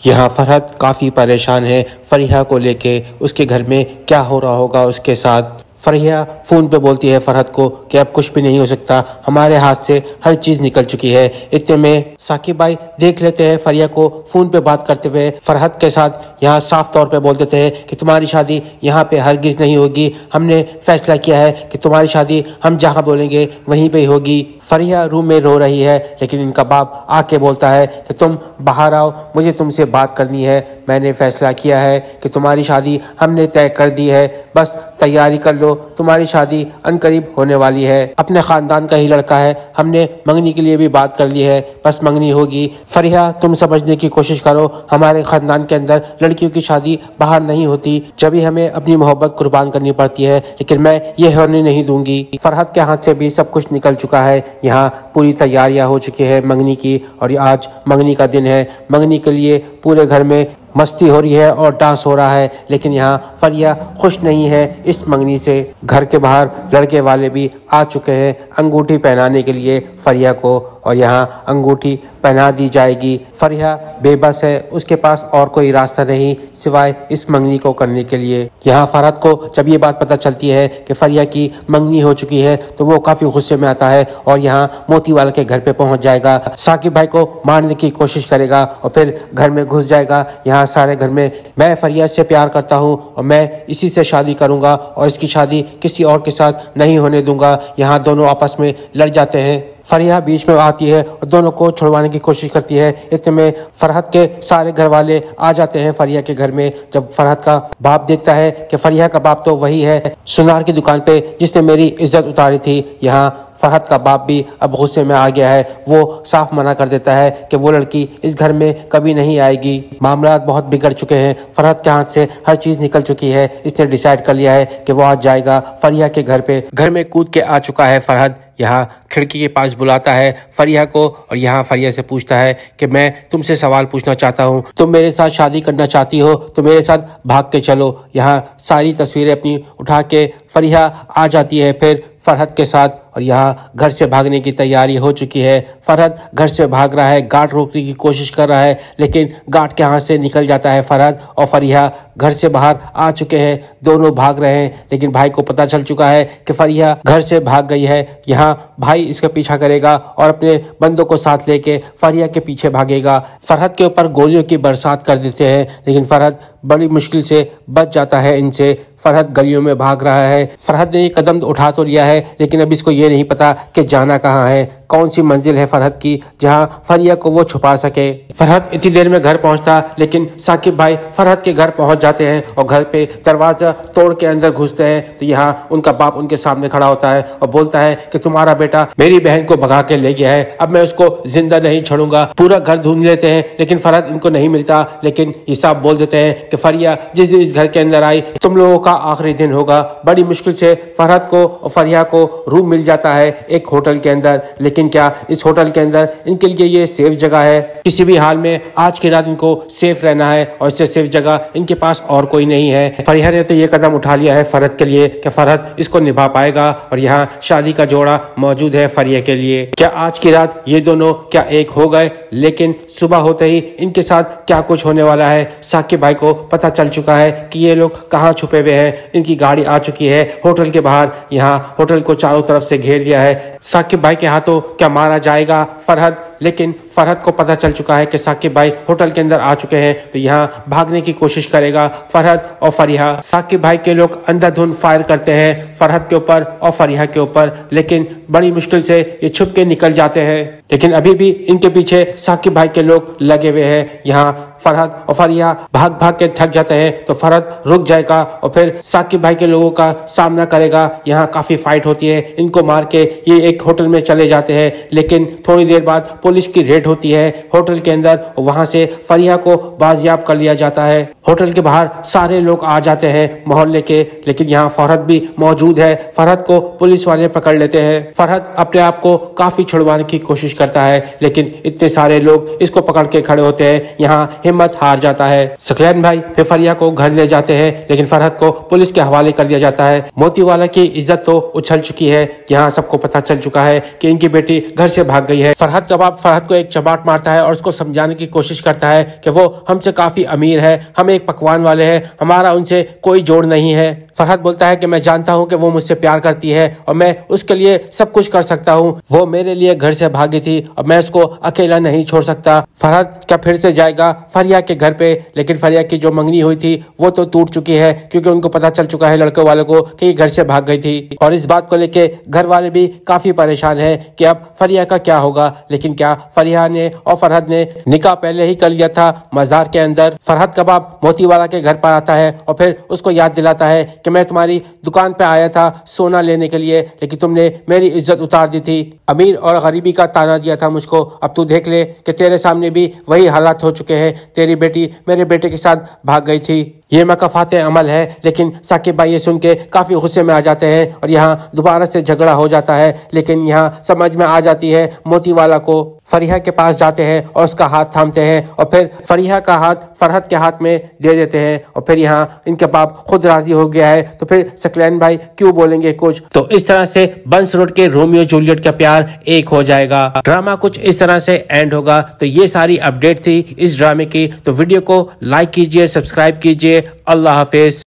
यहाँ फरहत काफ़ी परेशान है फरीहा को लेके। उसके घर में क्या हो रहा होगा उसके साथ। फरीहा फ़ोन पे बोलती है फरहत को कि अब कुछ भी नहीं हो सकता, हमारे हाथ से हर चीज़ निकल चुकी है। इतने में साकिब भाई देख लेते हैं फरीहा को फ़ोन पे बात करते हुए फरहत के साथ। यहाँ साफ तौर पे बोल देते हैं कि तुम्हारी शादी यहाँ पे हरगिज़ नहीं होगी। हमने फैसला किया है कि तुम्हारी शादी हम जहाँ बोलेंगे वहीं पे होगी। फरीहा रूम में रो रही है, लेकिन इनका बाप आके बोलता है कि तुम बाहर आओ, मुझे तुमसे बात करनी है। मैंने फैसला किया है कि तुम्हारी शादी हमने तय कर दी है, बस तैयारी कर लो, तुम्हारी शादी अनकरीब होने वाली है। अपने खानदान का ही लड़का है, हमने मंगनी के लिए भी बात कर ली है, बस मंगनी होगी। फरीहा तुम समझने की कोशिश करो, हमारे खानदान के अंदर लड़कियों की शादी बाहर नहीं होती, जब भी हमें अपनी मोहब्बत कुर्बान करनी पड़ती है, लेकिन मैं ये होने नहीं दूंगी। फरहत के हाथ से भी सब कुछ निकल चुका है। यहाँ पूरी तैयारियां हो चुकी है मंगनी की, और आज मंगनी का दिन है। मंगनी के लिए पूरे घर में मस्ती हो रही है और डांस हो रहा है, लेकिन यहाँ फरीहा खुश नहीं है इस मंगनी से। घर के बाहर लड़के वाले भी आ चुके हैं अंगूठी पहनाने के लिए फरीहा को, और यहाँ अंगूठी पहना दी जाएगी। फरीहा बेबस है, उसके पास और कोई रास्ता नहीं सिवाय इस मंगनी को करने के लिए। यहाँ फरहत को जब ये बात पता चलती है कि फरीहा की मंगनी हो चुकी है, तो वो काफी गुस्से में आता है और यहाँ मोतीवाला के घर पे पहुंच जाएगा। साकिब भाई को मारने की कोशिश करेगा और फिर घर में घुस जाएगा। यहाँ सारे घर में मैं फरीहा से प्यार करता हूँ और मैं इसी से शादी करूंगा और इसकी शादी किसी और के साथ नहीं होने दूंगा। यहाँ दोनों आपस में लड़ जाते हैं। फरीहा बीच में आती है और दोनों को छुड़वाने की कोशिश करती है। इतने में फरहत के सारे घर वाले आ जाते हैं फरीहा के घर में। जब फरहत का बाप देखता है कि फरीहा का बाप तो वही है सुनार की दुकान पे जिसने मेरी इज्जत उतारी थी, यहाँ फरहत का बाप भी अब गुस्से में आ गया है। वो साफ मना कर देता है कि वो लड़की इस घर में कभी नहीं आएगी। मामला बहुत बिगड़ चुके हैं, फरहत के हाथ से हर चीज निकल चुकी है। इसने डिसाइड कर लिया है कि वो आज जाएगा फरीहा के घर पे। घर में कूद के आ चुका है फरहत। यहाँ खिड़की के पास बुलाता है फरीहा को और यहाँ फरीहा से पूछता है कि मैं तुमसे सवाल पूछना चाहता हूँ, तुम मेरे साथ शादी करना चाहती हो तो मेरे साथ भाग के चलो। यहाँ सारी तस्वीरें अपनी उठा के फरीहा आ जाती है फिर फरहत के साथ, और यहाँ घर से भागने की तैयारी हो चुकी है। फरहत घर से भाग रहा है, गार्ड रोकने की कोशिश कर रहा है, लेकिन गार्ड के हाथ से निकल जाता है फरहत और फरीहा घर से बाहर आ चुके हैं। दोनों भाग रहे हैं, लेकिन भाई को पता चल चुका है कि फरीहा घर से भाग गई है। यहाँ भाई इसका पीछा करेगा और अपने बंदों को साथ लेके फरीहा के पीछे भागेगा। फरहत के ऊपर गोलियों की बरसात कर देते हैं, लेकिन फरहत बड़ी मुश्किल से बच जाता है इनसे। फरहत गलियों में भाग रहा है। फरहत ने ये कदम उठा तो लिया है, लेकिन अब इसको ये नहीं पता कि जाना कहाँ है, कौन सी मंजिल है फरहत की जहाँ फरीहा को वो छुपा सके। फरहत इतनी देर में घर पहुंचता, लेकिन साकिब भाई फरहत के घर पहुंच जाते हैं और घर पे दरवाजा तोड़ के अंदर घुसते हैं। तो यहाँ उनका बाप उनके सामने खड़ा होता है और बोलता है कि तुम्हारा बेटा मेरी बहन को भगा के ले गया है, अब मैं उसको जिंदा नहीं छोड़ूंगा। पूरा घर ढूंढ लेते हैं, लेकिन फरहत इनको नहीं मिलता। लेकिन ये साहब बोल देते हैं कि फरीहा जिस दिन इस घर के अंदर आई तुम लोगों का आखिरी दिन होगा। बड़ी मुश्किल से फरहत को और फरीहा को रूम मिल जाता है एक होटल के अंदर, लेकिन क्या इस होटल के अंदर इनके लिए ये सेफ जगह है? किसी भी हाल में आज की रात इनको सेफ रहना है और इससे सेफ जगह इनके पास और कोई नहीं है। फरीहा ने तो ये कदम उठा लिया है फरहत के लिए कि फरहत इसको निभा पाएगा, और यहाँ शादी का जोड़ा मौजूद है फरीहा के लिए। क्या आज की रात ये दोनों क्या एक हो गए? लेकिन सुबह होते ही इनके साथ क्या कुछ होने वाला है साकिब भाई को पता चल चुका है कि ये लोग कहाँ छुपे हुए हैं। इनकी गाड़ी आ चुकी है होटल के बाहर। यहाँ होटल को चारों तरफ से घेर लिया है। साकिब भाई के हाथों क्या मारा जाएगा फरहत? लेकिन फरहत को पता चल चुका है कि साकिब भाई होटल के अंदर आ चुके हैं, तो यहाँ भागने की कोशिश करेगा फरहत और फरीहा। साकिब भाई के लोग अंधाधुंध फायर करते हैं फरहत के ऊपर और फरीहा के ऊपर, लेकिन बड़ी मुश्किल से ये छुप के निकल जाते हैं। लेकिन अभी भी इनके पीछे साकिब भाई के लोग लगे हुए हैं। यहाँ फरहत और फरीहा भाग भाग के थक जाते हैं, तो फरहत रुक जाएगा और फिर साकिब भाई के लोगों का सामना करेगा। यहाँ काफी फाइट होती है, इनको मार के ये एक होटल में चले जाते हैं। लेकिन थोड़ी देर बाद पुलिस की रेड होती है होटल के अंदर, वहां से फरीहा को बाजियाब कर लिया जाता है। होटल के बाहर सारे लोग आ जाते हैं मोहल्ले के, लेकिन यहाँ फरहत भी मौजूद है। फरहत को पुलिस वाले पकड़ लेते हैं। फरहत अपने आप को काफी छुड़वाने की कोशिश करता है, लेकिन इतने सारे लोग इसको पकड़ के खड़े होते हैं, यहाँ हिम्मत हार जाता है। सकलैन भाई फिर फरीहा को घर ले जाते हैं, लेकिन फरहत को पुलिस के हवाले कर दिया जाता है। मोतीवाला की इज्जत तो उछल चुकी है। यहाँ सबको पता चल चुका है कि इनकी बेटी बेटी घर से भाग गई है। फरहत का बाप फरहत को एक चबाट मारता है और उसको समझाने की कोशिश करता है कि वो हमसे काफी अमीर है, हम एक पकवान वाले हैं, हमारा उनसे कोई जोड़ नहीं है। फरहत बोलता है कि मैं जानता हूं कि वो मुझसे प्यार करती है और मैं उसके लिए सब कुछ कर सकता हूं। वो मेरे लिए घर से भागी थी और मैं उसको अकेला नहीं छोड़ सकता। फरहत क्या फिर से जाएगा फरिया के घर पे, लेकिन फरिया की जो मंगनी हुई थी वो तो टूट चुकी है क्योंकि उनको पता चल चुका है लड़के वालों को कि ये घर से भाग गई थी। और इस बात को लेके घर वाले भी काफी परेशान है कि अब फरिया का क्या होगा। लेकिन क्या फरिया ने और फरहत ने निकाह पहले ही कर लिया था मजार के अंदर। फरहत का बाप मोतीवाला के घर पर आता है और फिर उसको याद दिलाता है कि मैं तुम्हारी दुकान पे आया था सोना लेने के लिए, लेकिन तुमने मेरी इज्जत उतार दी थी, अमीर और गरीबी का ताना दिया था मुझको। अब तू देख ले कि तेरे सामने भी वही हालात हो चुके हैं, तेरी बेटी मेरे बेटे के साथ भाग गई थी। ये मकफात अमल है। लेकिन साकिब भाई ये सुन के काफी गुस्से में आ जाते हैं और यहाँ दोबारा से झगड़ा हो जाता है। लेकिन यहाँ समझ में आ जाती है मोतीवाला को। फरिया के पास जाते हैं और उसका हाथ थामते हैं और फिर फरिया का हाथ फरहत के हाथ में दे देते हैं और फिर यहाँ इनके बाप खुद राजी हो गया है तो फिर सकलैन भाई क्यों बोलेंगे कुछ। तो इस तरह से बंस रोड के रोमियो जूलियट का प्यार एक हो जाएगा। ड्रामा कुछ इस तरह से एंड होगा। तो ये सारी अपडेट थी इस ड्रामे की। तो वीडियो को लाइक कीजिए, सब्सक्राइब कीजिए। अल्लाह हाफिज।